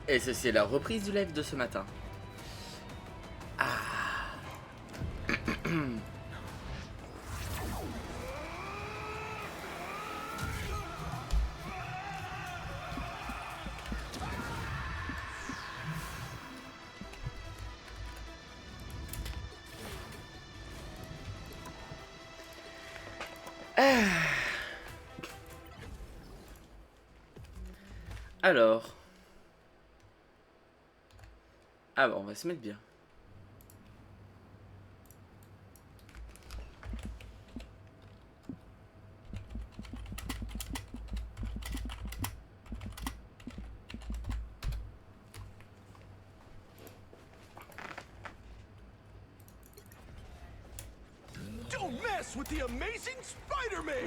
Et ceci est la reprise du live de ce matin. Alors. Ah bon, on va se mettre bien.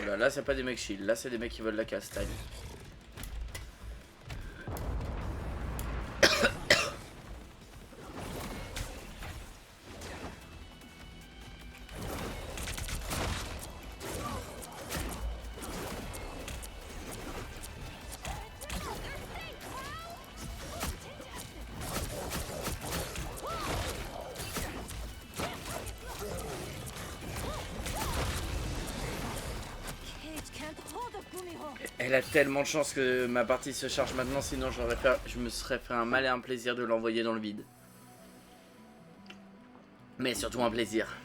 Oula, là c'est pas des mecs chill, là c'est des mecs qui veulent la castagne. Elle a tellement de chance que ma partie se charge maintenant, sinon je me serais fait un mal et un plaisir de l'envoyer dans le vide. Mais surtout un plaisir.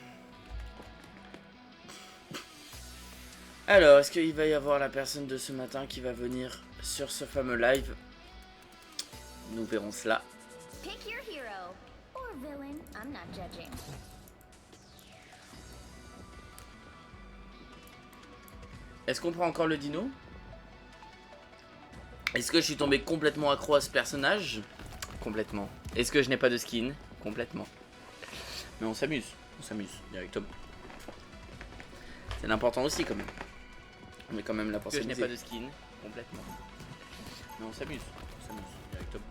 Alors, est-ce qu'il va y avoir la personne de ce matin qui va venir sur ce fameux live? Nous verrons cela. Est-ce qu'on prend encore le dino? Est-ce que je suis tombé complètement accro à ce personnage? Complètement. Est-ce que je n'ai pas de skin? Complètement. Mais on s'amuse directement. C'est l'important aussi quand même. On met quand même la pensée. Que je n'ai pas de skin? Complètement. Mais on s'amuse directement.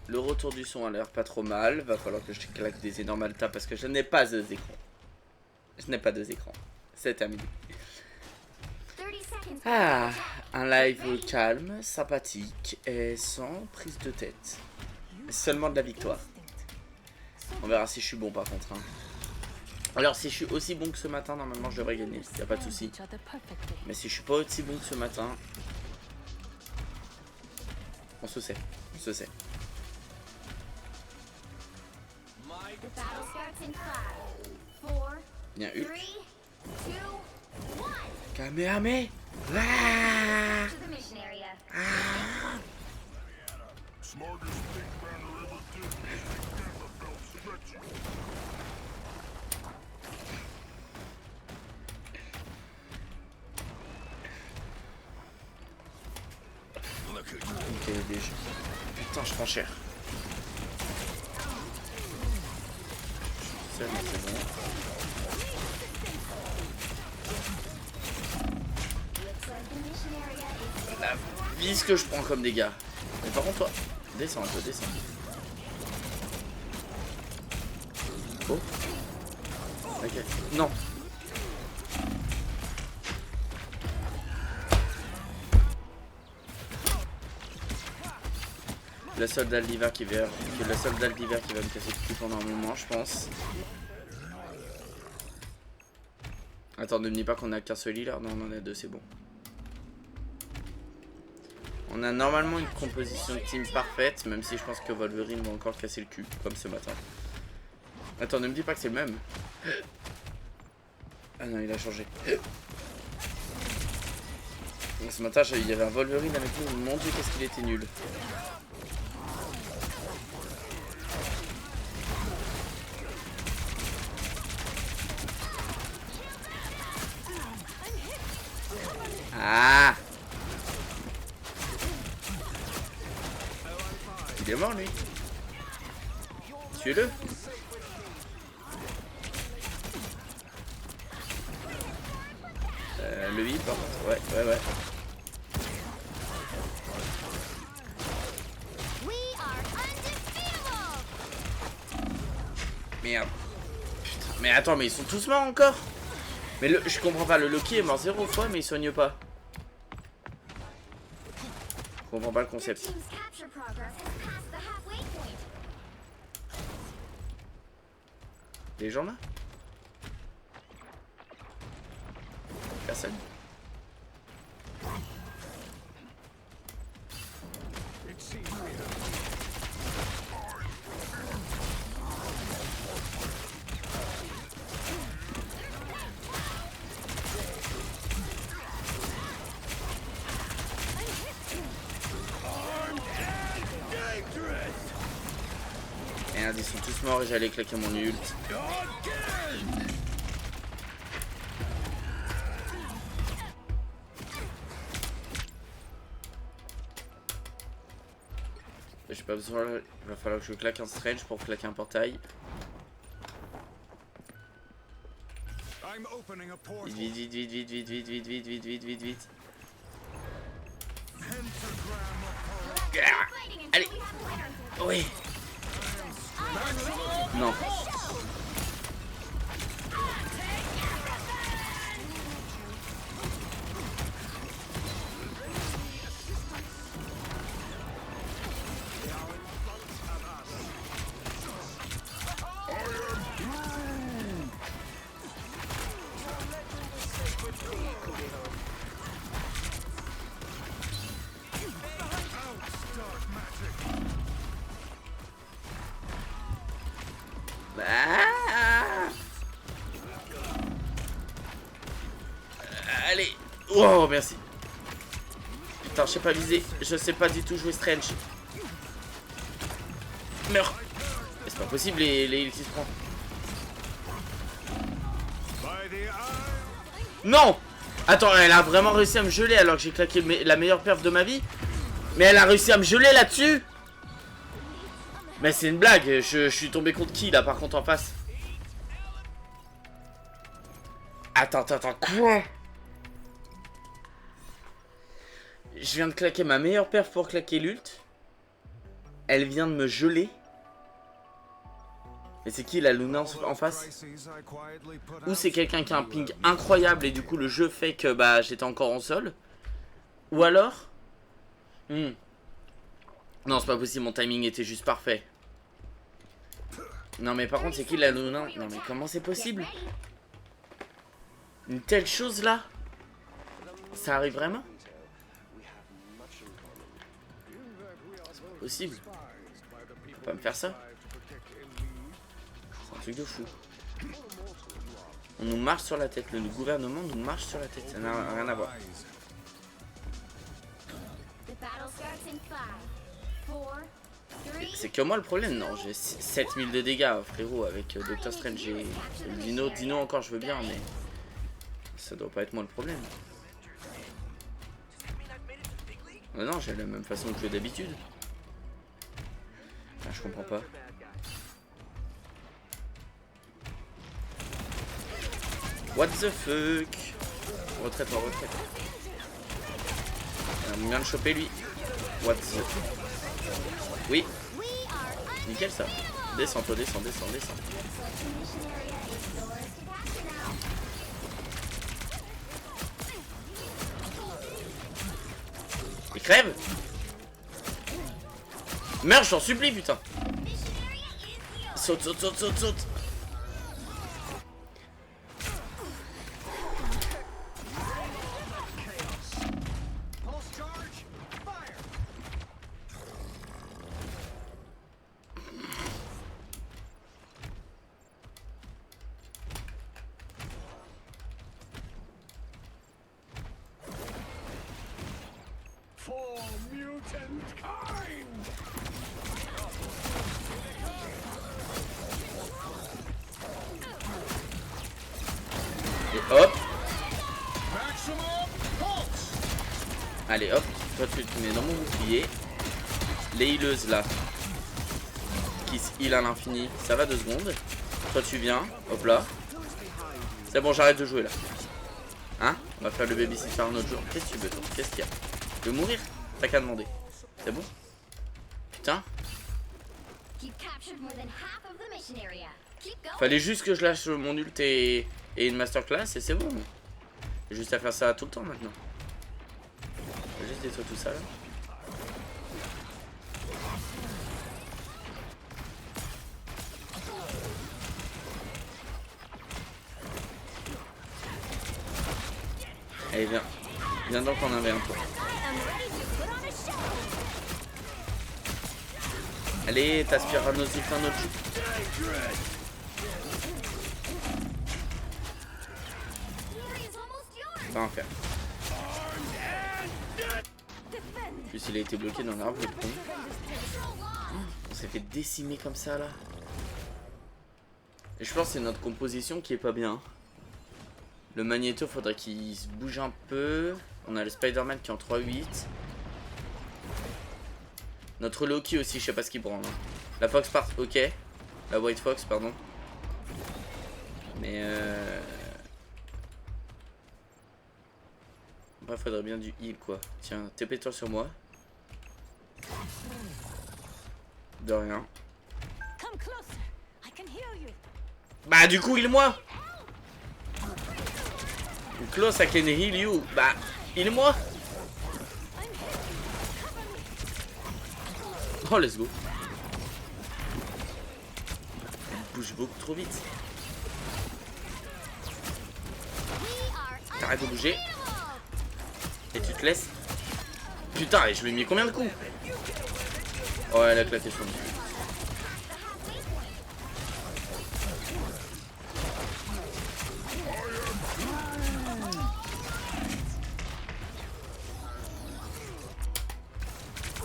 Le retour du son a l'air pas trop mal. Va falloir que je claque des énormes altas parce que je n'ai pas deux écrans. Je n'ai pas deux écrans. C'est terminé. Ah, un live calme, sympathique et sans prise de tête. Seulement de la victoire. On verra si je suis bon par contre. Hein. Alors si je suis aussi bon que ce matin, normalement je devrais gagner. Y a pas de souci. Mais si je suis pas aussi bon que ce matin, on se sait. On se sait. Bien eu. Kamehame. Ah. Ah. Ok, déjà. Putain, je prends cher. C'est bon. La vis que je prends comme dégâts. Mais par contre, toi, descends un peu, descends. Oh. Ok. Non. Le soldat d'hiver qui va me casser le cul pendant un moment, je pense. Attends, ne me dis pas qu'on a qu'un seul healer. Non, on en a deux, c'est bon. On a normalement une composition de team parfaite, même si je pense que Wolverine va encore casser le cul, comme ce matin. Attends, ne me dis pas que c'est le même. Ah non, il a changé. Ce matin, il y avait un Wolverine avec nous. Mon dieu, qu'est-ce qu'il était nul. Ah! Il est mort lui. Tuez-le. Le 8 par contre. Ouais. Merde. Putain. Mais attends, mais ils sont tous morts encore? Mais je comprends pas, le Loki est mort 0 fois mais il soigne pas. Je comprends pas le concept. Les gens là? Personne? Merde, ils sont tous morts et j'allais claquer mon ult. J'ai pas besoin, il va falloir que je claque un Strange pour claquer un portail. Vite, vite, vite, vite, vite, vite, vite, vite, vite, vite, vite, vite. Allez. Oui. Non. Allez. Oh, merci. Putain, je sais pas viser. Je sais pas du tout jouer Strange. Meurs. C'est pas possible les heals qui se prend. Non. Attends, elle a vraiment réussi à me geler alors que j'ai claqué la meilleure perf de ma vie. Mais elle a réussi à me geler là-dessus. Mais c'est une blague. Je suis tombé contre qui là par contre en face? Attends, quoi? Je viens de claquer ma meilleure perf pour claquer l'ult. Elle vient de me geler. Mais c'est qui la Luna en face? Ou c'est quelqu'un qui a un ping incroyable et du coup le jeu fait que bah j'étais encore en sol? Ou alors Non, c'est pas possible, mon timing était juste parfait. Non mais par contre c'est qui la Luna? Non mais comment c'est possible? Une telle chose là? Ça arrive vraiment? C'est pas possible. Faut pas me faire ça. C'est un truc de fou. On nous marche sur la tête. Le gouvernement nous marche sur la tête. Ça n'a rien à voir. C'est que moi le problème. Non, j'ai 7000 de dégâts, frérot, avec Doctor Strange. J'ai Dino encore, je veux bien, mais ça doit pas être moi le problème. Non, j'ai la même façon de jouer d'habitude. Ah, je comprends pas. What the fuck? Retraite en retraite. On vient de choper lui. What the... Oui. Nickel ça. Descends toi, descends. Et crève. Meurs, j'en supplie putain. Saute. Et hop. Allez hop. Toi tu te mets dans mon bouclier. Les healeuses là qui se heal à l'infini. Ça va 2 secondes. Toi tu viens. Hop là. C'est bon, j'arrête de jouer là. Hein? On va faire le babysitter un autre jour. Qu'est-ce que tu veux toi? Qu'est-ce qu'il y a? Tu veux mourir? T'as qu'à demander. C'est bon? Putain. Fallait juste que je lâche mon ult et et une masterclass et c'est bon. Juste à faire ça tout le temps maintenant. On va juste détruire tout ça là. Allez viens. Viens donc en avait un peu. Allez, t'aspires à nos infernaux. Pas en faire. En plus il a été bloqué dans l'arbre, le con. On s'est fait décimer comme ça là. Et je pense que c'est notre composition qui est pas bien. Le Magneto faudrait qu'il se bouge un peu. On a le Spider-Man qui est en 3-8. Notre Loki aussi, je sais pas ce qu'il prend. Hein. La Fox part, ok. La White Fox, pardon. Mais bref, faudrait bien du heal quoi. Tiens, TP-toi sur moi. De rien. Bah du coup, heal-moi. Close, I can heal you. Bah, heal-moi. Oh, let's go. Il bouge beaucoup trop vite. T'arrêtes de bouger. Et tu te laisses. Putain, et je lui ai mis combien de coups? Oh, elle a éclaté son nez.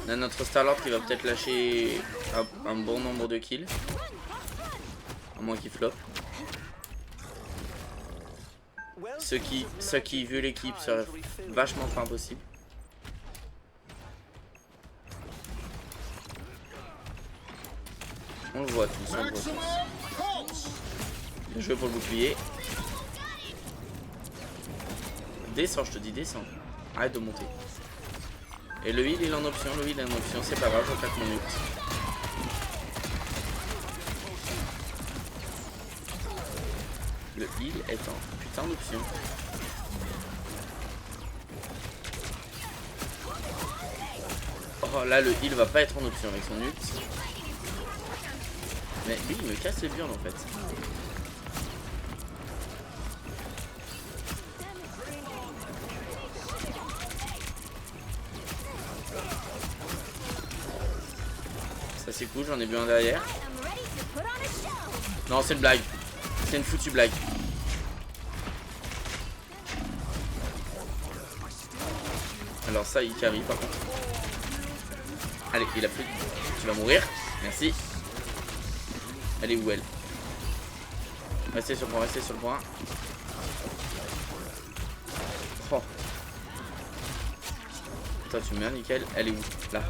On a notre Star-Lord qui va peut-être lâcher un bon nombre de kills. À moins qu'il flop. Ce qui vu l'équipe, serait vachement pas impossible. On le voit tous, on le voit tous. Bien joué pour le bouclier. Descends, je te dis, descends. Arrête de monter. Et le heal il est en option, le heal est en option, c'est pas grave, je claque mon ult. Le heal est en putain d'option. Oh là le heal va pas être en option avec son ult. Mais lui il me casse les burnes en fait. Ça c'est cool, j'en ai vu un derrière. Non c'est une blague. C'est une foutue blague. Alors ça il carry par contre. Allez il a plus. Tu vas mourir. Merci. Elle est où elle? Restez sur le point, restez sur le point. Oh. Toi tu meurs nickel. Elle est où? Là.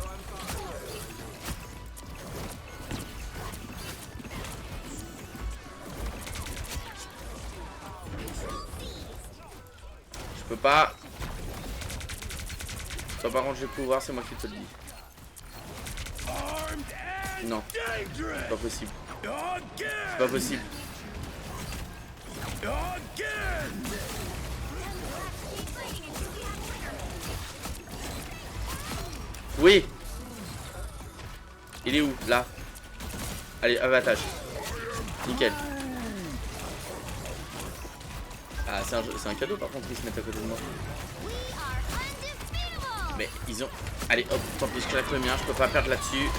Je peux pas. Toi par contre je vais pouvoir, c'est moi qui te le dis. Non, c'est pas possible. C'est pas possible. Oui. Il est où? Là. Allez, avantage. Nickel. Ah, c'est un cadeau par contre, ils se mettent à côté de moi. Mais ils ont... Allez, hop, tant pis, je claque le mien, je peux pas perdre là-dessus.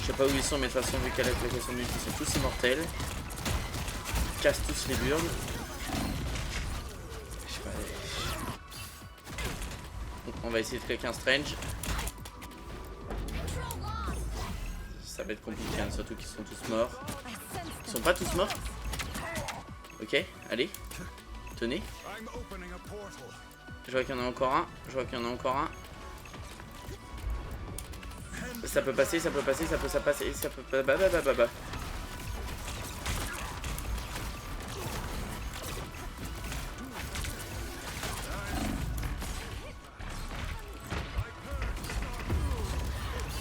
Je sais pas où ils sont, mais de toute façon, vu qu'elle a la claquation de ils sont tous immortels. Ils cassent tous les burnes. Je sais pas. Donc, on va essayer de claquer un Strange. Ça va être compliqué, hein, surtout qu'ils sont tous morts. Ils sont pas tous morts? Ok, allez. Tenez. Je vois qu'il y en a encore un. Je vois qu'il y en a encore un. Ça peut passer, ça peut passer, ça peut passer, ça peut... Bah.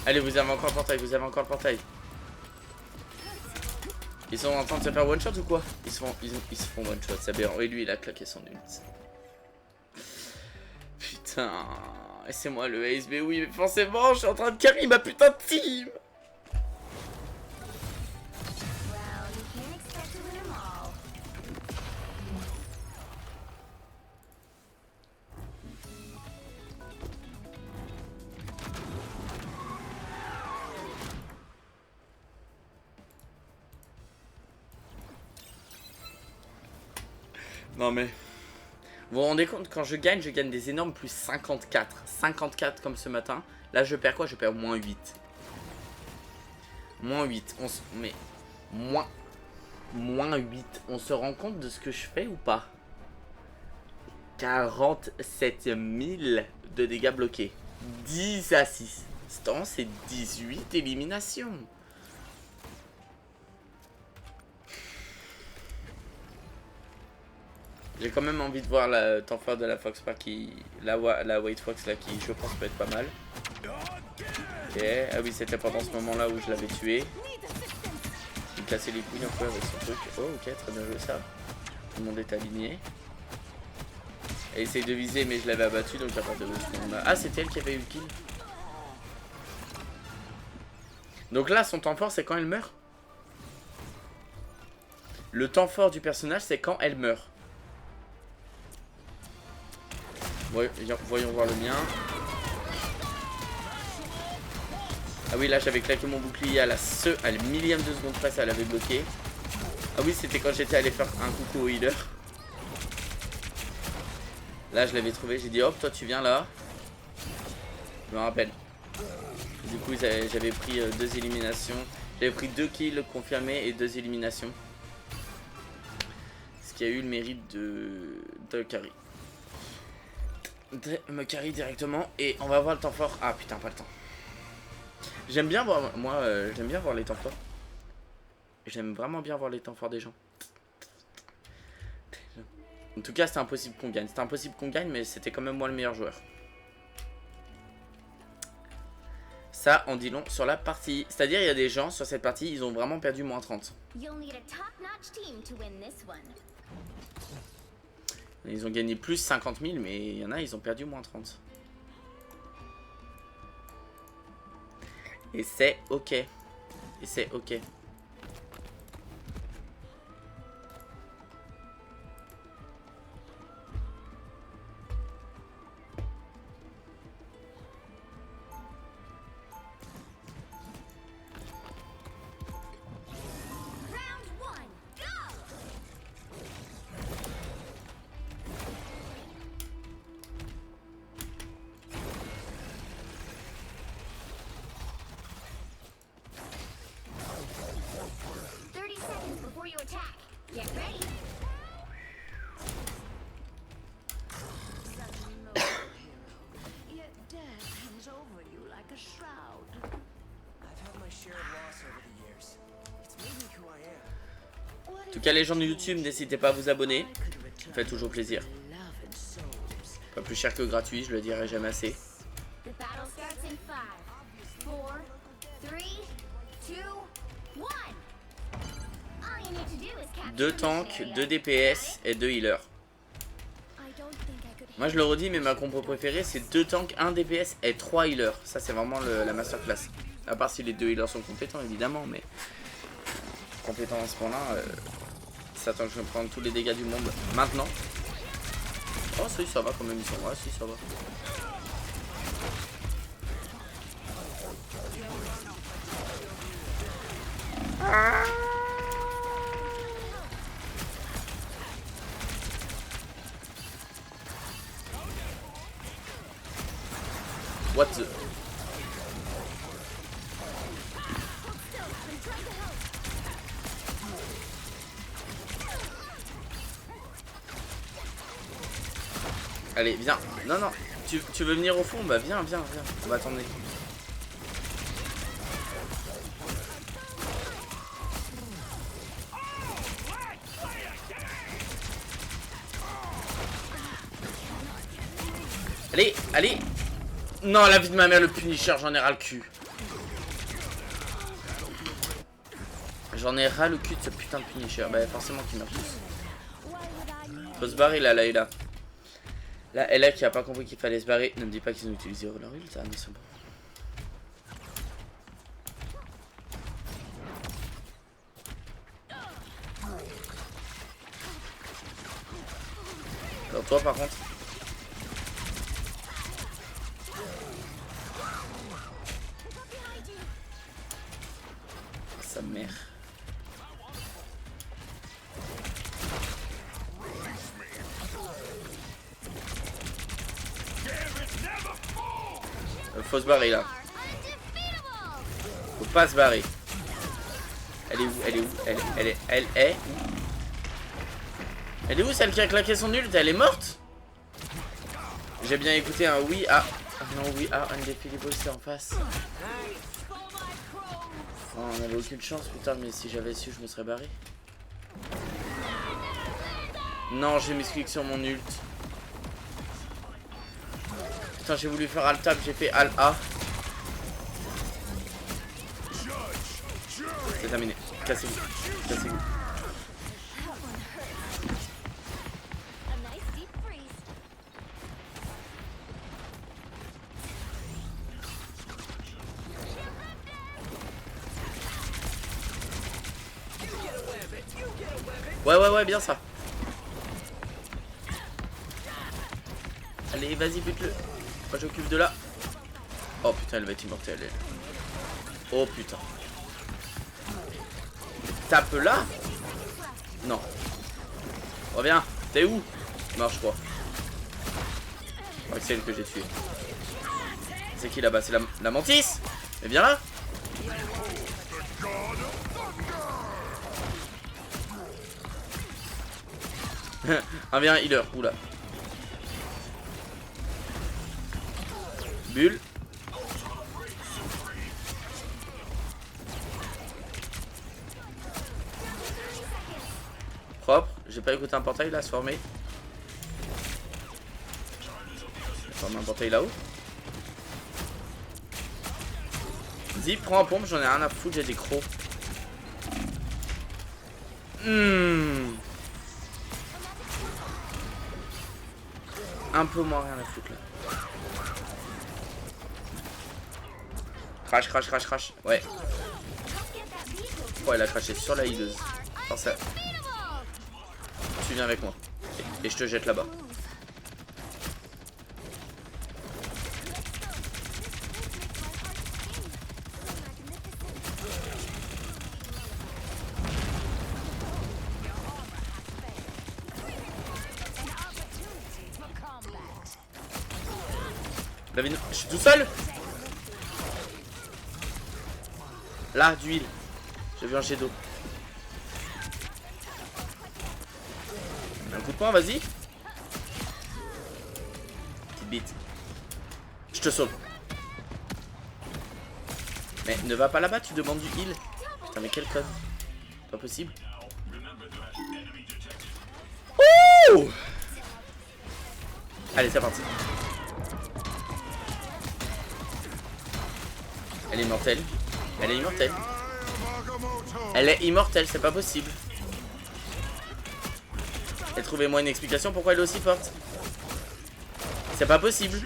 Allez, vous avez encore le portail, vous avez encore le portail. Ils sont en train de se faire one shot ou quoi? Ils se font one shot, c'est aberrant. Et lui il a claqué son ult. Putain. Laissez-moi le ace, mais oui, mais forcément, je suis en train de carry ma putain de team. Non mais... Vous vous rendez compte, quand je gagne des énormes plus 54. 54 comme ce matin. Là je perds quoi? Je perds moins 8. Moins 8. Mais... Moins 8. On se rend compte de ce que je fais ou pas? 47 000 de dégâts bloqués. 10 à 6. C'est 18 éliminations. J'ai quand même envie de voir la temps fort de la Fox Park qui... La White Fox là qui je pense peut être pas mal. Ok, ah oui c'était pendant ce moment là où je l'avais tué. Il me cassait les couilles un peu avec son truc. Oh ok, très bien joué ça. Tout le monde est aligné. Elle essaye de viser mais je l'avais abattu donc à partir de ce moment là. Ah c'était elle qui avait eu le kill. Donc là son temps fort c'est quand elle meurt. Le temps fort du personnage c'est quand elle meurt. Voyons voir le mien. Ah oui là j'avais claqué mon bouclier à la millième de seconde près, ça l'avait bloqué. Ah oui c'était quand j'étais allé faire un coucou au healer. Là je l'avais trouvé, j'ai dit hop toi tu viens là. Je me rappelle. Du coup j'avais pris 2 éliminations. J'avais pris 2 kills confirmés et 2 éliminations. Ce qui a eu le mérite de carry. De me carry directement et on va voir le temps fort. Ah putain pas le temps. J'aime bien voir, moi j'aime bien voir les temps forts. J'aime vraiment bien voir les temps forts des gens. En tout cas c'était impossible qu'on gagne. C'était impossible qu'on gagne mais c'était quand même moi le meilleur joueur. Ça en dit long sur la partie. C'est-à-dire il y a des gens sur cette partie ils ont vraiment perdu moins 30. Ils ont gagné plus 50 000 mais il y en a ils ont perdu moins 30. Et c'est ok. Et c'est ok. En tout cas les gens de YouTube n'hésitez pas à vous abonner. Ça fait toujours plaisir. Pas plus cher que gratuit, je le dirai jamais assez. 2 tanks, 2 DPS et 2 healers. Moi je le redis mais ma compo préférée c'est 2 tanks, 1 DPS et 3 healers. Ça c'est vraiment la masterclass. À part si les 2 healers sont compétents évidemment mais... Compétents à ce point là, ça attend que je me prenne tous les dégâts du monde maintenant. Oh si ça va quand même ils sont là, si ça va. What the... Allez, viens. Non, non. Tu veux venir au fond? Bah viens, viens, viens. On va t'emmener. Allez, allez. Non, la vie de ma mère, le Punisher, j'en ai ras le cul. J'en ai ras le cul de ce putain de Punisher. Bah forcément qu'il meurt tous. Faut se barrer là, Layla. Là, Ella qui a pas compris qu'il fallait se barrer. Ne me dis pas qu'ils ont utilisé leur ult. Ah non, c'est bon. Alors toi par contre. Sa mère. Faut se barrer là. Faut pas se barrer. Elle est où? Elle est où? Elle est où? Elle est où celle qui a claqué son ult? Elle est morte? J'ai bien écouté un oui à... Ah non oui à Undefeatable c'est en face. Oh, on avait aucune chance putain mais si j'avais su je me serais barré. Non j'ai mis clic sur mon ult. Putain j'ai voulu faire alt tab, j'ai fait alt A. C'est terminé. Cassez-vous. Cassez-vous. Ouais bien ça. Allez vas-y bute-le. Moi j'occupe de là. Oh putain elle va être immortelle elle. Oh putain. Tape là. Non. Reviens. T'es où? Non je crois. C'est elle que j'ai tué. C'est qui là-bas? C'est la mantis. Mais viens là. Un bien healer, oula. Bulle. Propre. J'ai pas écouté un portail là se former. Former un portail là-haut. Vas-y, prends un pompe, j'en ai rien à foutre, j'ai des crocs. Un peu moins rien à foutre là. Crash. Ouais. Oh, elle a craché sur la healeuse. Alors ça. Tu viens avec moi. Et je te jette là-bas. Je suis tout seul. Là, d'huile. J'ai vu un jet d'eau. Un coup de poing, vas-y. Petite bite. Je te sauve. Mais ne va pas là-bas, tu demandes du heal. Putain, mais quel code. Pas possible. Ouh. Allez, c'est parti. Elle est immortelle. Elle est immortelle. Elle est immortelle, c'est pas possible. Et trouvez-moi une explication pourquoi elle est aussi forte. C'est pas possible.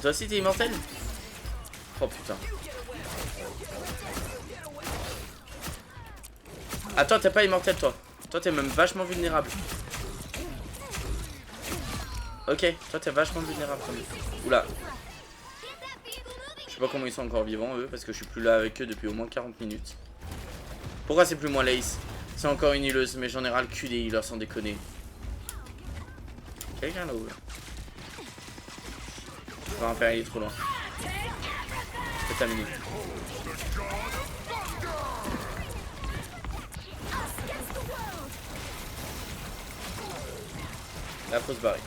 Toi aussi t'es immortel? Oh putain. Ah toi t'es pas immortel toi. Toi t'es même vachement vulnérable. Ok, toi t'es vachement vulnérable quand même. Oula. Je sais pas comment ils sont encore vivants eux, parce que je suis plus là avec eux depuis au moins 40 minutes. Pourquoi c'est plus moi Lace? C'est encore une healeuse, mais j'en ai ras le cul des healers sans déconner. Quelqu'un là-haut là. Je vais en faire, il est trop loin. C'est terminé. Là faut se barrer.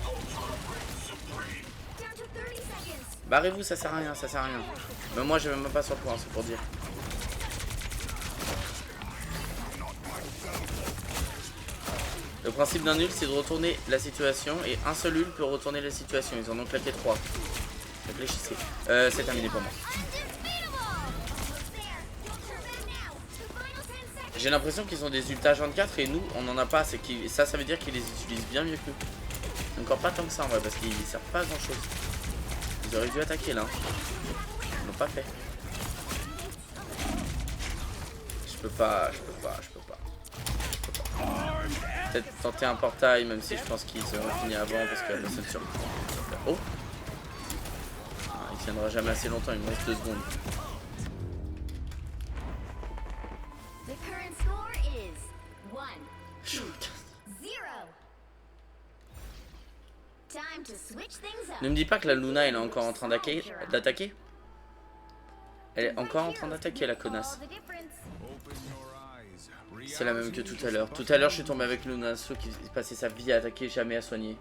Barrez-vous, ça sert à rien, ça sert à rien. Mais moi je vais même pas sur le point, c'est pour dire. Le principe d'un nul, c'est de retourner la situation. Et un seul nul peut retourner la situation. Ils en ont claqué 3. Réfléchissez. C'est terminé pour moi. J'ai l'impression qu'ils ont des ultas 24 et nous, on n'en a pas. C'est ça veut dire qu'ils les utilisent bien mieux que nous. Encore pas tant que ça en vrai, parce qu'ils servent pas à grand chose. Ils auraient dû attaquer là. Ils l'ont pas fait. Je peux pas. Peut-être tenter un portail, même si je pense qu'ils auront fini avant parce que la personne sur. Oh! Ah, il tiendra jamais assez longtemps, il me reste 2 secondes. Ne me dis pas que la Luna elle est encore en train d'attaquer. Elle est encore en train d'attaquer la connasse. C'est la même que tout à l'heure. Tout à l'heure je suis tombé avec Luna qui passait sa vie à attaquer, jamais à soigner.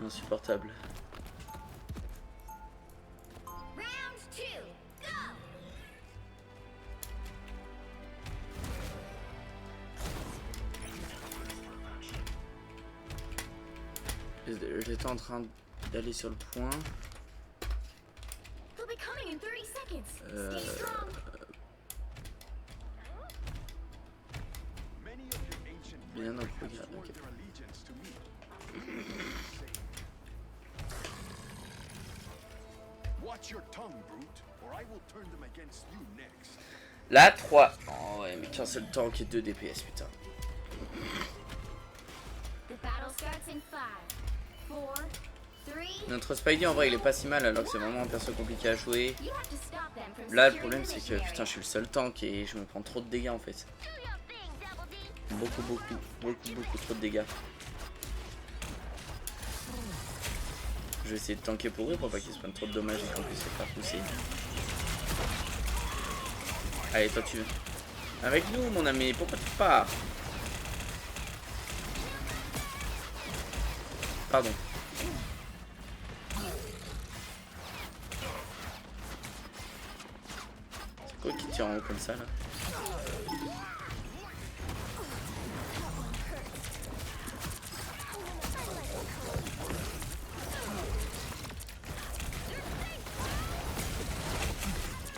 Insupportable. J'étais en train d'aller sur le point. Bien donc regarde. Okay. Là 3. Oh ouais mais qu'un seul tank et 2 DPS putain. Notre Spidey en vrai il est pas si mal alors que c'est vraiment un perso compliqué à jouer. Là le problème c'est que putain je suis le seul tank et je me prends trop de dégâts en fait. Beaucoup trop de dégâts. Je vais essayer de tanker pour eux pour pas qu'ils se prennent trop de dommages et qu'on puisse se faire pousser. Allez toi tu veux. Avec nous mon ami, pourquoi tu pars? Pardon. C'est quoi qui tire en haut comme ça là?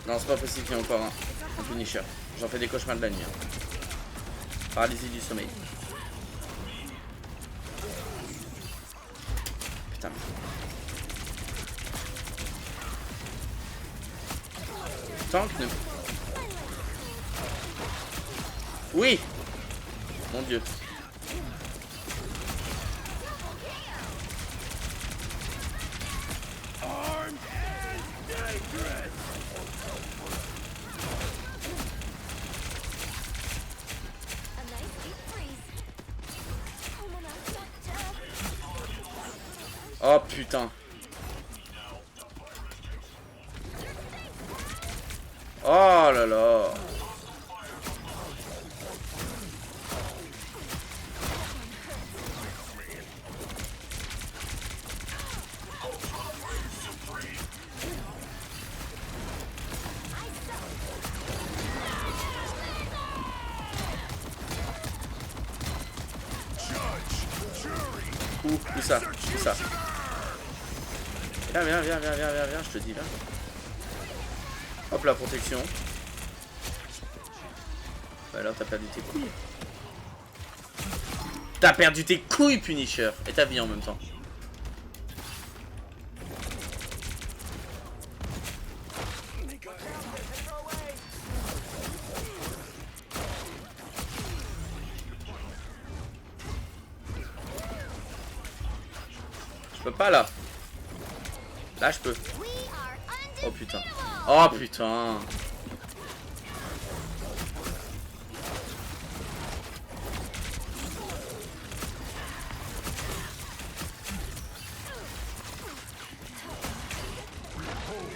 Non c'est pas possible qu'il y ait encore un finisher. J'en fais des cauchemars de la nuit. Hein. Paralysie du sommeil. Putain. Tank ne... Oui. Mon dieu. Oh putain. Oh là là. Où ça? Où ça? Viens, je te dis, là. Hop, la protection. Bah alors, t'as perdu tes couilles. T'as perdu tes couilles, Punisher. Et ta vie en même temps. Je peux pas, là. Là, je peux. Oh putain. Oh putain.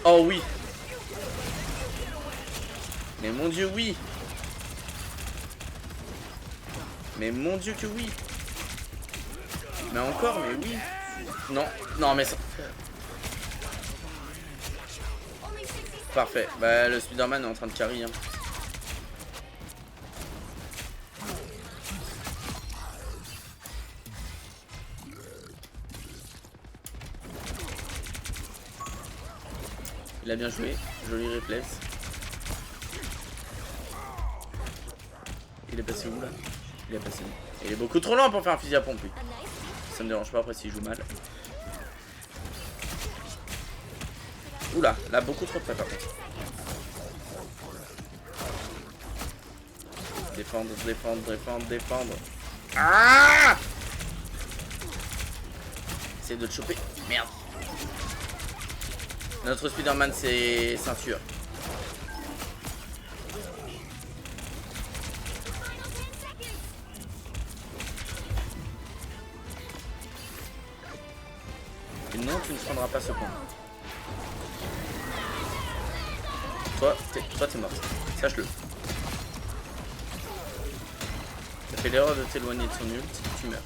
Oh oui. Mais mon dieu, oui. Mais mon dieu que oui. Mais encore, mais oui. Non, non mais ça... Parfait. Bah le Spider-Man est en train de carry. Hein. Il a bien joué. Joli réflexe. Il est passé où là? Il est passé où? Il est beaucoup trop lent pour faire un fusil à pompe lui. Ça me dérange pas après s'il joue mal. Oula, là beaucoup trop près par contre. Défendre, défendre, défendre, défendre. Ah! Essaye de le choper. Merde. Notre Spider-Man c'est ceinture. Et non, tu ne prendras pas ce point. Toi, t'es mort. Sache-le. T'as fait l'erreur de t'éloigner de son ult, tu meurs.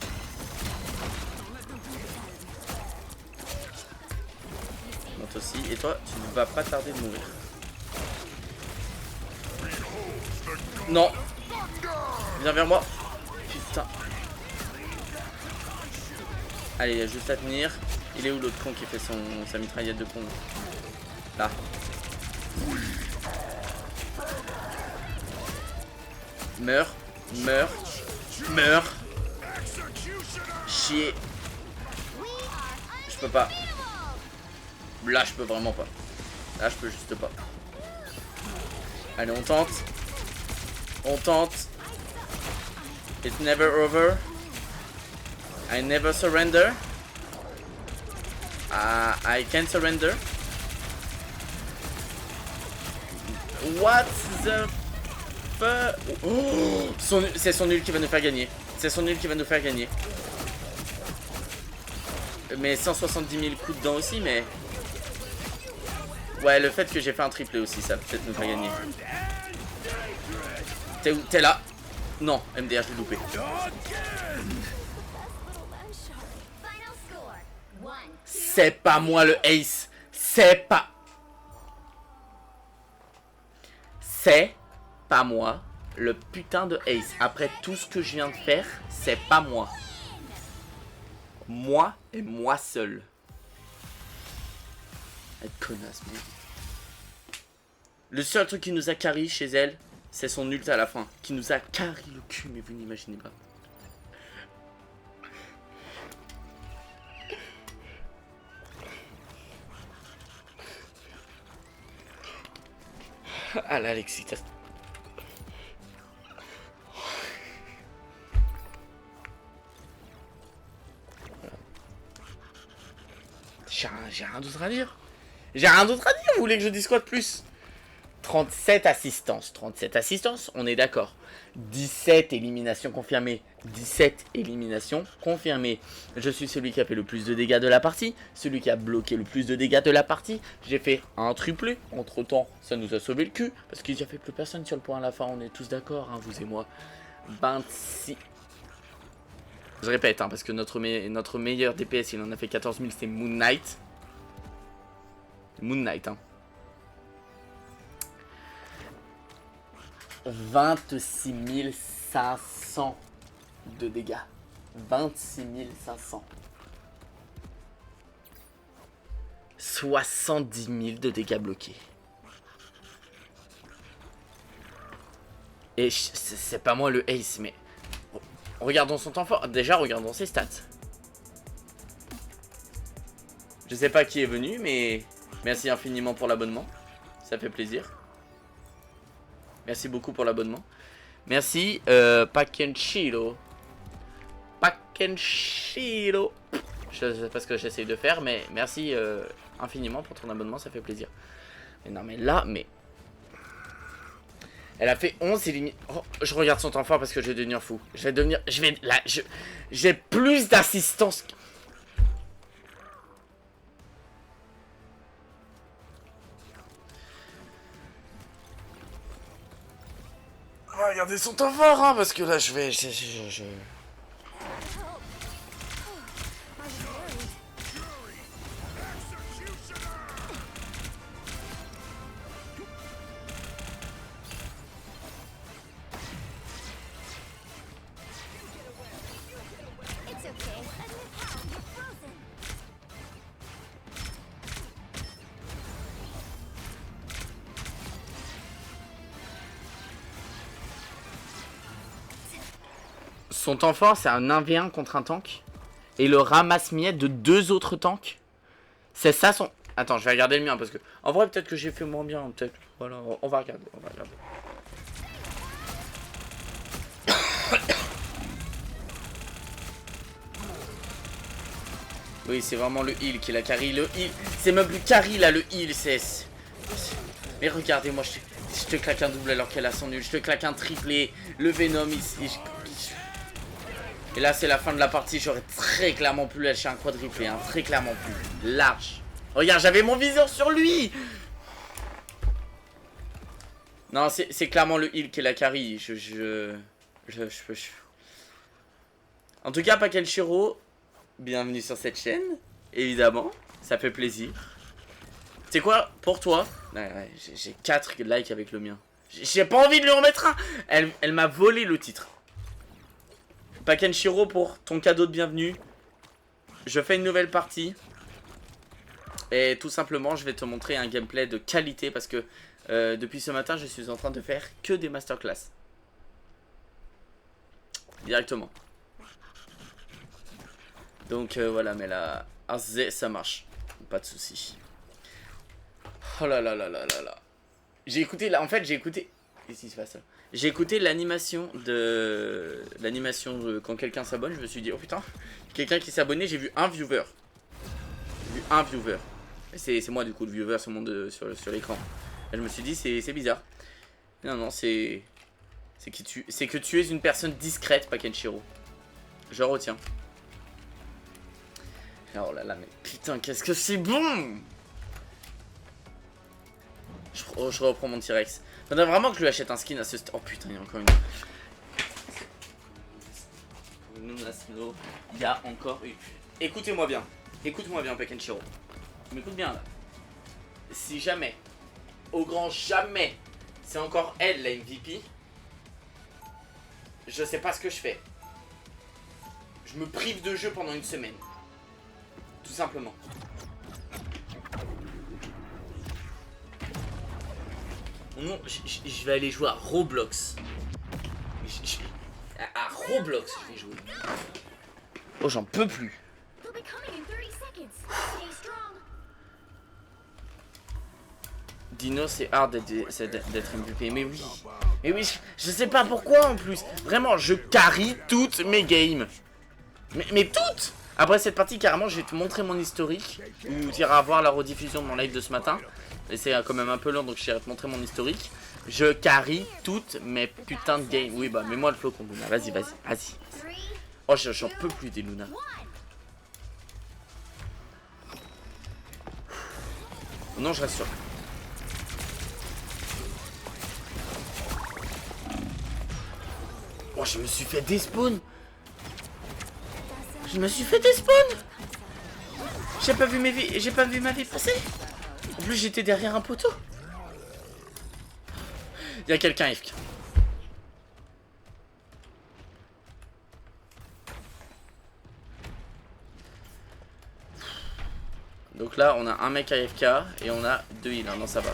Non, toi aussi. Et toi, tu ne vas pas tarder de mourir. Non. Viens vers moi. Putain. Allez, il y a juste à tenir. Il est où l'autre con qui fait sa mitraillette de con? Là. Meurs. Meurs. Meurs. Chier. Je peux pas. Là, je peux vraiment pas. Là, je peux juste pas. Allez, on tente. On tente. It's never over. I never surrender. I can't surrender. What the fuck? Oh, c'est son nul qui va nous faire gagner. C'est son nul qui va nous faire gagner. Mais 170 000 coups dedans aussi, mais... Ouais, le fait que j'ai fait un triplé aussi, ça peut-être nous faire gagner. T'es où? T'es là? Non, MDR, je l'ai loupé. C'est pas moi le ace. C'est pas... C'est pas moi le putain de ace. Après tout ce que je viens de faire, c'est pas moi. Moi et moi seul. Elle connasse, merde. Le seul truc qui nous a carry chez elle, c'est son ult à la fin. Qui nous a carry le cul, mais vous n'imaginez pas. Ah là, l'excitation. J'ai rien d'autre à dire. J'ai rien d'autre à dire. Vous voulez que je dise quoi de plus? 37 assistances. 37 assistances, on est d'accord. 17 éliminations confirmées. 17 éliminations confirmées. Je suis celui qui a fait le plus de dégâts de la partie. Celui qui a bloqué le plus de dégâts de la partie. J'ai fait un triplé. Entre temps, ça nous a sauvé le cul. Parce qu'il n'y avait plus personne sur le point à la fin. On est tous d'accord, hein, vous et moi. 26. Je répète, hein, parce que notre meilleur DPS, il en a fait 14 000, c'est Moon Knight. Moon Knight, hein. 26 500 de dégâts. 26 500. 70 000 de dégâts bloqués. Et c'est pas moi le ace, mais... Regardons son temps fort. Déjà, regardons ses stats. Je sais pas qui est venu, mais... Merci infiniment pour l'abonnement. Ça fait plaisir. Merci beaucoup pour l'abonnement. Merci, Pakenchilo. Pakenchilo. Je sais pas ce que j'essaye de faire, mais merci infiniment pour ton abonnement, ça fait plaisir. Mais non, mais là, mais... Elle a fait 11 éliminations. Oh, je regarde son temps fort parce que je vais devenir fou. Je vais devenir... Là, j'ai plus d'assistance. va regarder son temps fort, hein, parce que là, je vais... Son temps fort, c'est un 1v1 contre un tank. Et le ramasse-miettes de 2 autres tanks. C'est ça son... Attends, je vais regarder le mien parce que... En vrai, peut-être que j'ai fait moins bien. Peut-être... Voilà, on va regarder. On va regarder. Oui, c'est vraiment le heal qui l'a carry. Le heal... C'est même plus carry là, le heal. C'est... Mais regardez, moi, je te claque un double alors qu'elle a son nul. Je te claque un triplé. Le Venom ici... Et là c'est la fin de la partie, j'aurais très clairement pu lâcher un quadruplé, hein, très clairement plus. Large. Regarde, j'avais mon viseur sur lui. Non, c'est clairement le heal qui est la carry. En tout cas, Pakenshiro, bienvenue sur cette chaîne, évidemment, ça fait plaisir. Tu sais quoi, pour toi, ouais, j'ai 4 likes avec le mien. J'ai pas envie de lui en mettre un. Elle m'a volé le titre. Pakenshiro, pour ton cadeau de bienvenue, je fais une nouvelle partie. Et tout simplement, je vais te montrer un gameplay de qualité parce que depuis ce matin, je suis en train de faire que des masterclass. Directement. Donc voilà, mais là, ça marche. Pas de soucis. Oh là là là là là là. J'ai écouté, là, en fait, j'ai écouté... Qu'est-ce qui se passe là? J'ai écouté l'animation de... quand quelqu'un s'abonne, je me suis dit, oh putain, quelqu'un qui s'est abonné, j'ai vu un viewer. J'ai vu un viewer. C'est moi du coup le viewer sur l'écran. Et je me suis dit, c'est bizarre. Non, non, c'est que tu es une personne discrète, Pakenshiro. Je retiens. Oh là là, mais putain, qu'est-ce que c'est bon! Je reprends mon T-Rex. Faudrait vraiment que je lui achète un skin à ce... Oh putain, il y a encore une... Il y a encore une... Écoutez-moi bien. Écoute-moi bien, Pakenshiro. Tu m'écoutes bien, là. Si jamais, au grand jamais, c'est encore elle, la MVP, je sais pas ce que je fais. Je me prive de jeu pendant une semaine. Tout simplement. Non, je vais aller jouer à Roblox. À Roblox, je vais jouer. Oh, j'en peux plus. Dino, c'est hard d'être MVP. Mais oui. Mais oui, je sais pas pourquoi en plus. Vraiment, je carry toutes mes games. Mais toutes. Après cette partie, carrément, je vais te montrer mon historique. Ou tu iras voir la rediffusion de mon live de ce matin. Et c'est quand même un peu long, donc je vais te montrer mon historique. Je carry toutes mes putains de games. Oui, bah, mets-moi le flocon, Luna. Vas-y, vas-y, vas-y. Oh, j'en peux plus des Luna. Non, je reste sûr. Oh, je me suis fait despawn. Je me suis fait despawn. J'ai pas vu ma vie passer. En plus, j'étais derrière un poteau. Il y a quelqu'un AFK. Donc là, on a un mec AFK et on a 2 heals. Non, ça va.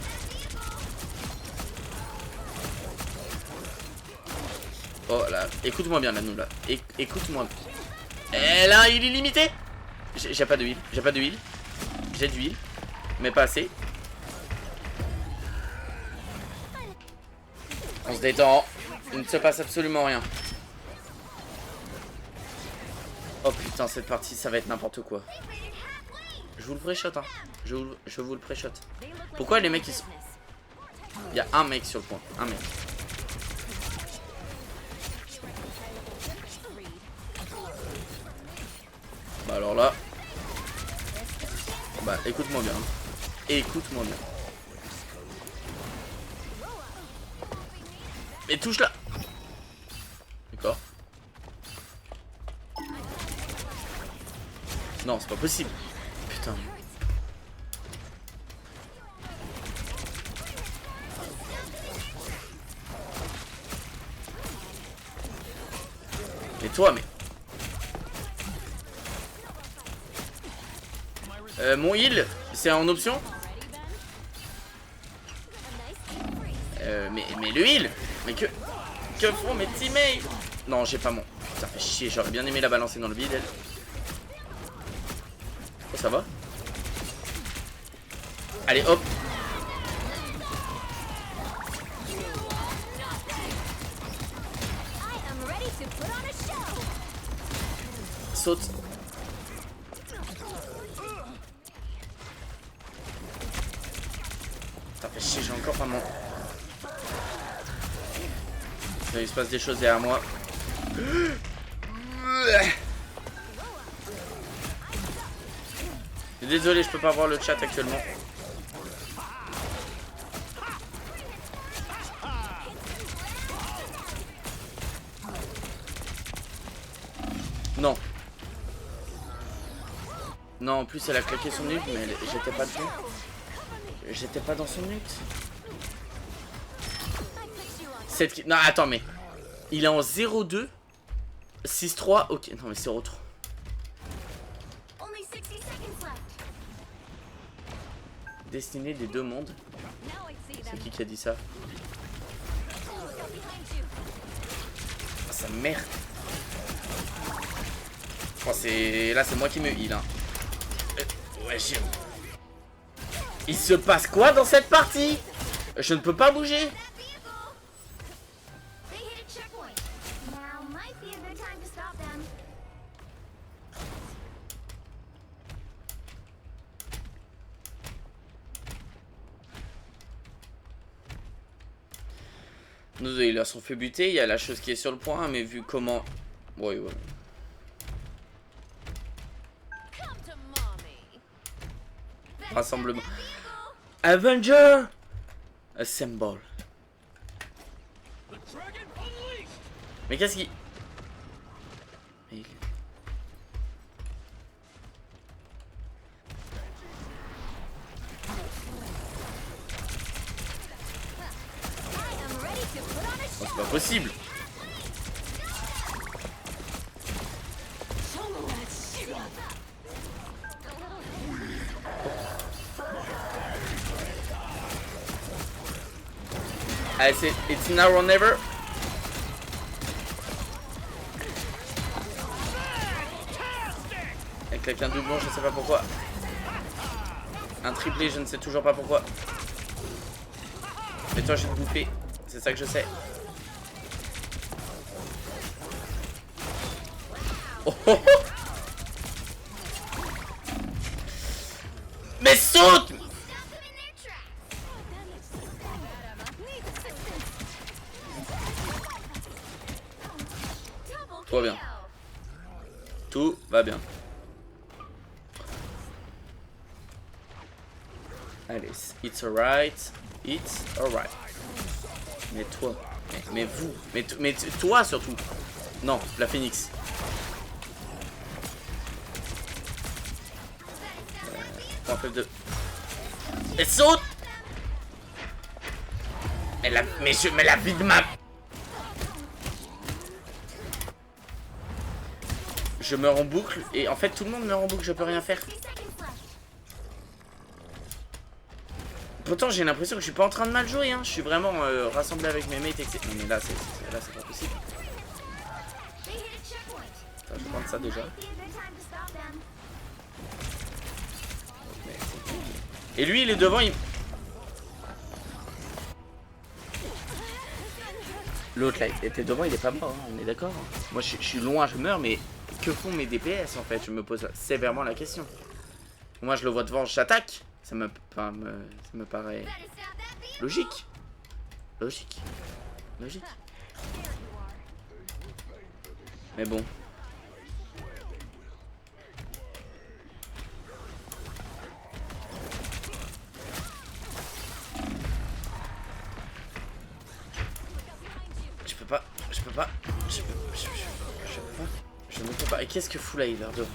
Oh là, écoute-moi bien, là, nous, là. Écoute-moi. Et là, il est limité. J'ai pas de heal. J'ai pas de heal. J'ai du heal. Mais pas assez. On se détend. Il ne se passe absolument rien. Oh putain, cette partie, ça va être n'importe quoi. Je vous le pré-shot, hein. Je vous le pré-shot. Pourquoi les mecs, ils sont... Il y a un mec sur le point. Un mec. Bah alors là... Bah écoute-moi bien. Écoute-moi bien. Mais touche là. D'accord. Non, c'est pas possible. Putain. Et toi, mais... mon heal, c'est en option. Mais le heal. Mais que font mes teammates? Non, j'ai pas mon... Ça fait chier, j'aurais bien aimé la balancer dans le vide, elle. Oh, ça va? Allez, hop. Saute. Ça fait chier, j'ai encore pas mon... Il se passe des choses derrière moi. Désolé, je peux pas voir le chat actuellement. Non. Non, en plus elle a claqué son ult, mais j'étais pas dessus. J'étais pas dans son ult. Non, attends, mais... Il est en 0-2. 6-3. Ok, non mais c'est trop. Destinée des deux mondes. C'est qui a dit ça? Oh, sa mère. Oh, là c'est moi qui me heal hein. Ouais, il se passe quoi dans cette partie? Je ne peux pas bouger. Nous, ils leur sont fait buter. Il y a la chose qui est sur le point, mais vu comment... Ouais, ouais. Rassemblement. Avenger Assemble. Mais qu'est-ce qui... Oh, c'est pas possible. Allez, c'est It's now or never. Elle claque un doublon, je sais pas pourquoi. Un triplé, je ne sais toujours pas pourquoi. Mais toi, je vais te bouffer. C'est ça que je sais. Oh, oh, oh. Mais saute! Tout va bien. Tout va bien. Allez, it's alright. It's alright. Mais toi, mais vous, mais toi surtout. Non, la Phoenix. On fait deux. Et saute. Mais la vie de ma... Je meurs en boucle et en fait tout le monde meurt en boucle, je peux rien faire. Pourtant j'ai l'impression que je suis pas en train de mal jouer hein. Je suis vraiment rassemblé avec mes mates etc. Non mais là c'est pas possible. Attends, je vais prendre ça déjà. Et lui il est devant, il... L'autre là était devant, il est pas mort, hein, on est d'accord. Moi je suis loin, je meurs, mais que font mes DPS en fait? Je me pose sévèrement la question. Moi je le vois devant, j'attaque. Ça me paraît logique. Logique. Logique. Mais bon. peux pas. Je peux pas. Je ne peux pas. Et qu'est-ce que fout là, Hilardo?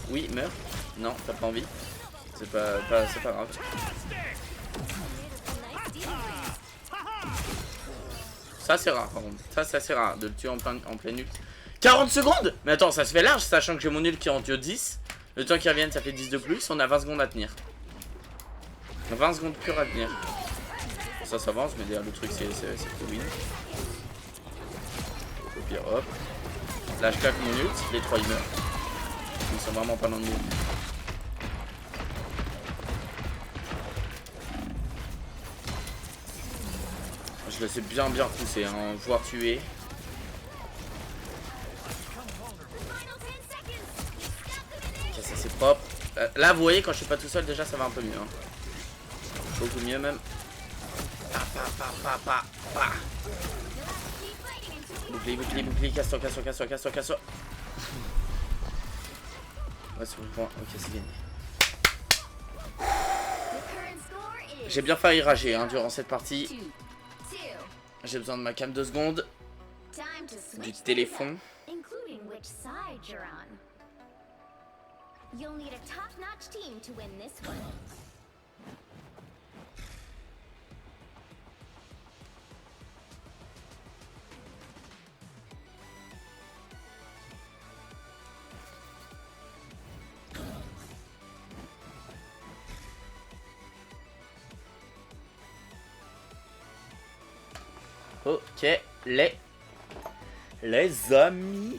Oui, meurs. Non, t'as pas envie. C'est pas grave. Ça c'est rare par contre. Ça c'est rare de le tuer en plein ult. 40 secondes. Mais attends, ça se fait large, sachant que j'ai mon ult qui est en duo 10. Le temps qu'il revienne, ça fait 10 de plus. On a 20 secondes à tenir. 20 secondes pure à tenir. Ça s'avance, mais derrière le truc c'est pour win. Au pire, hop. Là je claque mon ult, les 3 ils meurent. Ils sont vraiment pas dans le monde. Je le sais bien pousser, hein, voire tuer. Ok, ça c'est propre. Là vous voyez quand je suis pas tout seul déjà ça va un peu mieux. Hein. Beaucoup mieux même. Bouclier, casse-toi. Ouais, sur le point, ok, c'est gagné. J'ai bien failli rager hein, durant cette partie. J'ai besoin de ma cam 2 secondes. Du téléphone. Ok, les amis.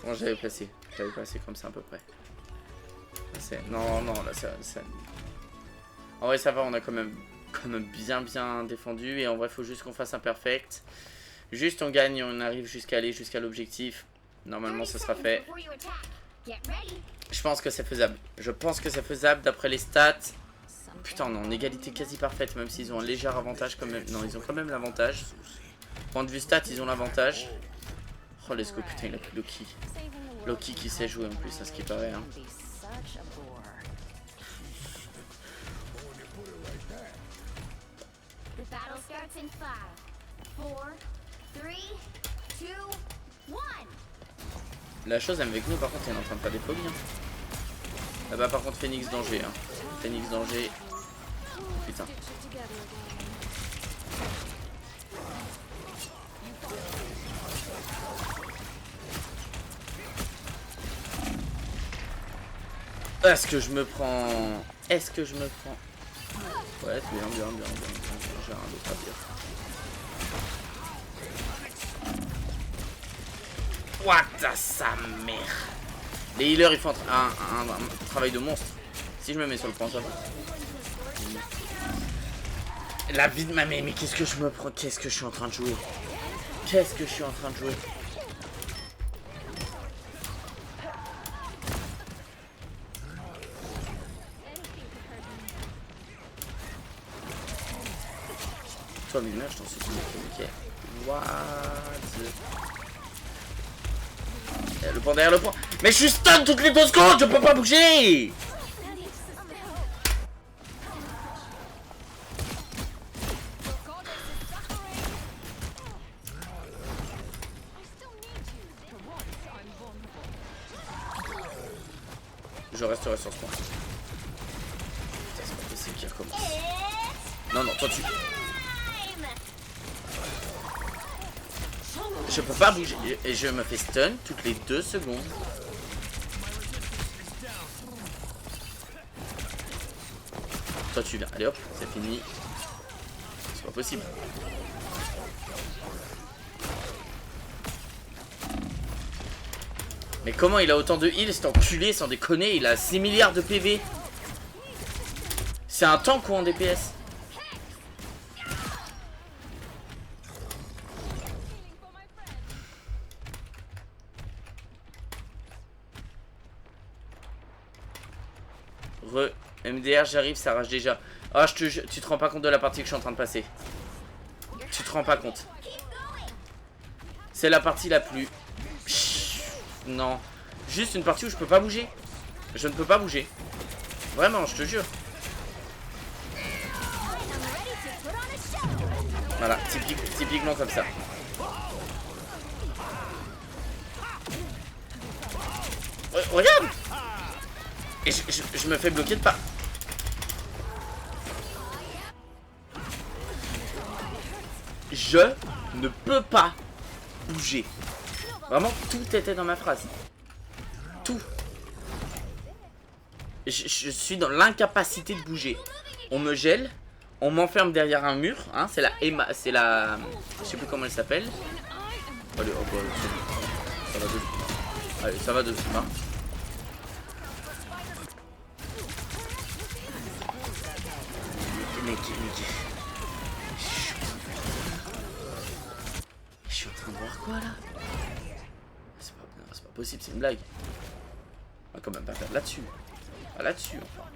Bon, j'avais placé comme ça à peu près. Non, là ça. En vrai ça va, on a quand même bien défendu. Et en vrai faut juste qu'on fasse un perfect. Juste on gagne, on arrive jusqu'à l'objectif. Normalement ça sera fait. Je pense que c'est faisable. D'après les stats. Putain, on est en égalité quasi parfaite, même s'ils ont un léger avantage quand même. Non, ils ont quand même l'avantage. Point de vue stats, ils ont l'avantage. Oh, let's go, putain, il a plus Loki. Loki qui sait jouer en plus, à ce qui paraît. Hein. La chose avec nous, par contre, elle est en train de faire des folies. Hein. Ah bah, par contre, Phoenix danger. Hein. Phoenix danger. Putain. Est-ce que je me prends? Ouais, bien. J'ai un autre à dire. What sa mère. Les healers ils font un travail de monstre. Si je me mets sur le point, ça va. La vie de ma mère, mais qu'est-ce que je me prends? Qu'est-ce que je suis en train de jouer? Toi, mais je t'en suis sûr. Ok. What the... Le point derrière le point. Mais je suis stun toutes les 2 secondes, je peux pas bouger. Je resterai sur ce point. Putain, c'est pas possible qu'il recommence. Non, toi tu... Je peux pas bouger et je me fais stun toutes les 2 secondes. Toi tu viens. Allez hop, c'est fini. C'est pas possible. Mais comment il a autant de heal cet enculé, sans déconner? Il a 6 milliards de PV. C'est un tank ou en DPS? MDR, j'arrive, ça rage déjà. Ah, tu te rends pas compte de la partie que je suis en train de passer. Tu te rends pas compte. C'est la partie la plus... Non. Juste une partie où je peux pas bouger. Je ne peux pas bouger. Vraiment, je te jure. Voilà, typiquement comme ça. Regarde! Et je me fais bloquer de pas. Je ne peux pas bouger. Vraiment, tout était dans ma phrase. Tout. Je suis dans l'incapacité de bouger. On me gèle. On m'enferme derrière un mur. Hein, c'est la Emma. C'est la... Je sais plus comment elle s'appelle. Allez, oh, bah, ça va deux. Allez, ça va deux. Hein. Je suis en train de voir quoi là? C'est pas possible, c'est une blague. On va quand même pas faire là-dessus. Pas là-dessus enfin.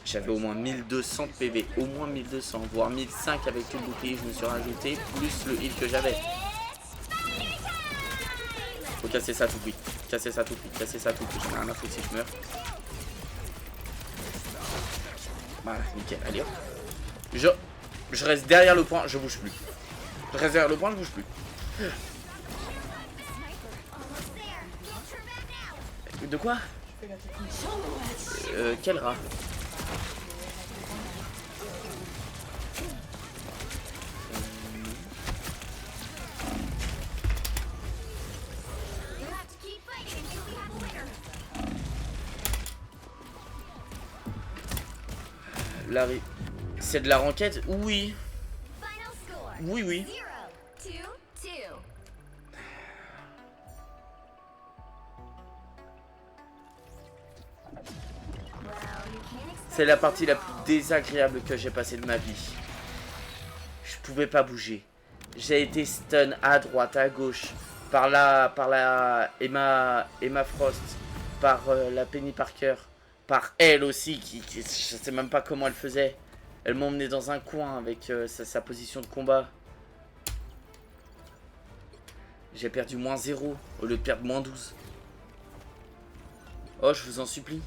J'avais au moins 1200 de PV. Au moins 1200, voire 1005 avec tout le bouclier. Je me suis rajouté plus le heal que j'avais. Faut casser ça tout de suite. Casser ça tout de suite. Casser ça tout de suite. J'en ai rien à foutre si je meurs. Voilà, nickel. Allez hop. Je reste derrière le point, je bouge plus. Je reste derrière le point, je bouge plus. De quoi? Quel rat? C'est de la ranked? Oui. Oui, oui. C'est la partie la plus désagréable que j'ai passée de ma vie. Je pouvais pas bouger. J'ai été stun à droite, à gauche, par la Emma Frost, par la Penny Parker, par elle aussi, je sais même pas comment elle faisait. Elle m'emmenait dans un coin avec sa position de combat. J'ai perdu moins 0 au lieu de perdre moins 12. Oh, je vous en supplie.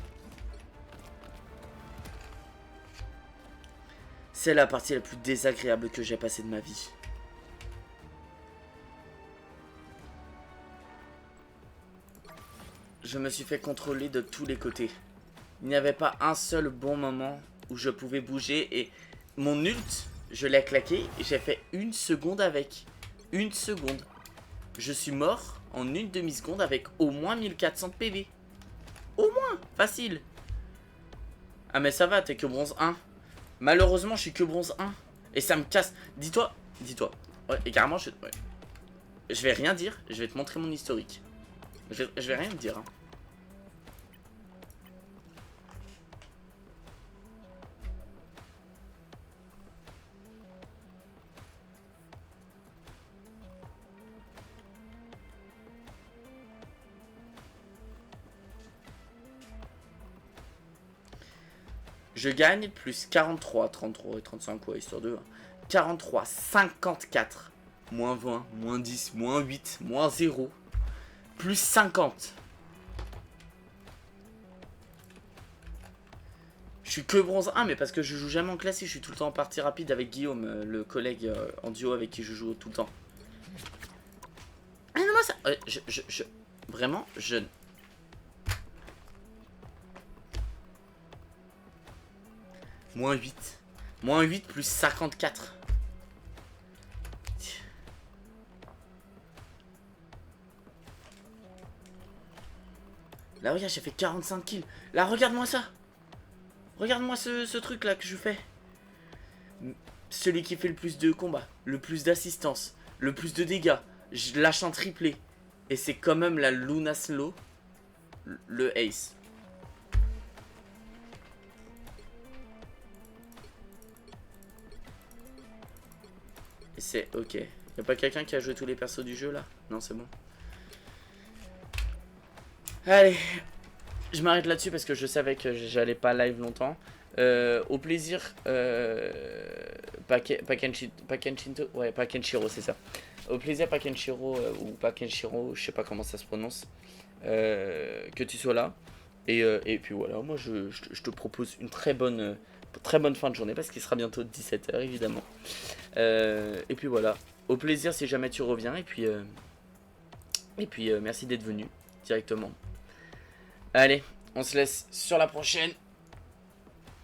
C'est la partie la plus désagréable que j'ai passée de ma vie. Je me suis fait contrôler de tous les côtés. Il n'y avait pas un seul bon moment où je pouvais bouger et mon ult, je l'ai claqué et j'ai fait une seconde avec. Une seconde. Je suis mort en une demi-seconde avec au moins 1400 de PV. Au moins, facile. Ah mais ça va, t'es que bronze 1. Malheureusement, je suis que bronze 1. Et ça me casse. Dis-toi. Ouais, et carrément, ouais. Je vais rien dire. Je vais te montrer mon historique. Je vais rien te dire. Hein. Je gagne plus 43, 33 et 35, ouais, histoire de 43, 54, moins 20, moins 10, moins 8, moins 0, plus 50. Je suis que bronze 1, mais parce que je joue jamais en classé, je suis tout le temps en partie rapide avec Guillaume, le collègue en duo avec qui je joue tout le temps. Ah non, moi ça... Vraiment, je... Moins 8. Moins 8 plus 54. Là, regarde, j'ai fait 45 kills. Là, regarde-moi ça. Regarde-moi ce truc-là que je fais. Celui qui fait le plus de combats, le plus d'assistance, le plus de dégâts. Je lâche un triplé. Et c'est quand même la Luna Slow, le ace. Et c'est ok. Y'a pas quelqu'un qui a joué tous les persos du jeu là? Non, c'est bon. Allez, je m'arrête là-dessus parce que je savais que j'allais pas live longtemps. Au plaisir, Pakenshiro, c'est ça. Au plaisir, Pakenshiro, ou Pakenshiro, je sais pas comment ça se prononce, que tu sois là. Et puis voilà, moi je te propose une très bonne fin de journée parce qu'il sera bientôt 17h évidemment. Et puis voilà, au plaisir si jamais tu reviens. Et puis merci d'être venu directement. Allez, on se laisse sur la prochaine.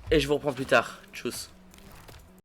Et je vous reprends plus tard. Tchuss.